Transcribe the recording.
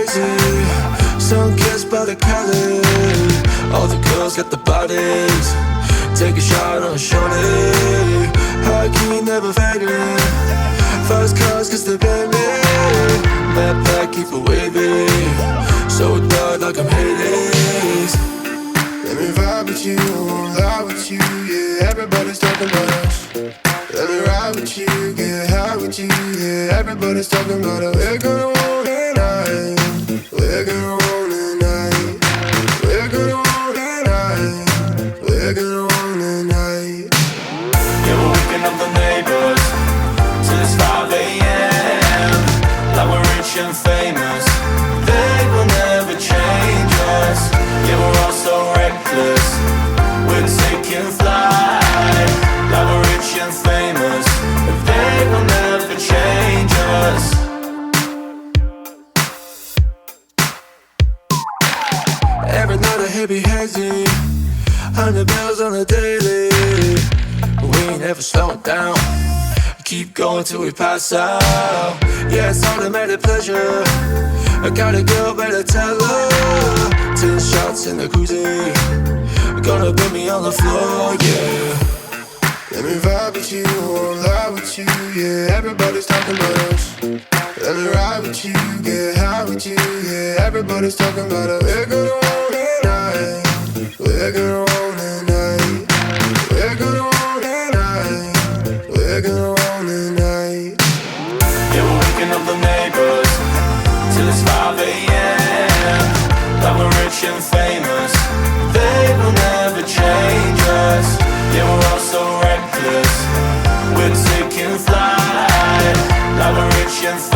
crazy, sun-kissed by the Cali. All the girls got the bodies, take a shot on shorty. High key, never fading, fast cars cause they pay me. Mad back, keep it wavy, so dark like I'm Hades. Let me vibe with you, lie with you, yeah, everybody's talking about us. Let me ride with you, get high with you, yeah, everybody's talking about us. We're gonna want it tonight, we're gonna want it tonight, we're gonna want it tonight, we're gonna want it tonight. Yeah, we're waking up the neighbors till it's 5 a.m. Like we're rich and famous, they will never change us. Yeah, we're all so reckless, we're taking flight. Like we're rich and famous, but they will never change us. Every night I hear be hazy, 100 bills on the daily. We ain't ever slowing down, keep going till we pass out. Yeah, it's automatic pleasure, I got a girl, better tell her. 10 shots in the cruiser, gonna put me on the floor, yeah. Let me vibe with you, lie with you, yeah, everybody's talking about us. Let me ride with you, get high with you, yeah, everybody's talking about us. We're gonna want it tonight, we're gonna want it tonight, we're gonna want it tonight, we're gonna want it tonight. Yeah, we're waking up the neighbors till it's 5 a.m. Like we're rich and famous, they will never change us. Yeah, we're all so reckless, we're taking flight. Like we're rich and famous,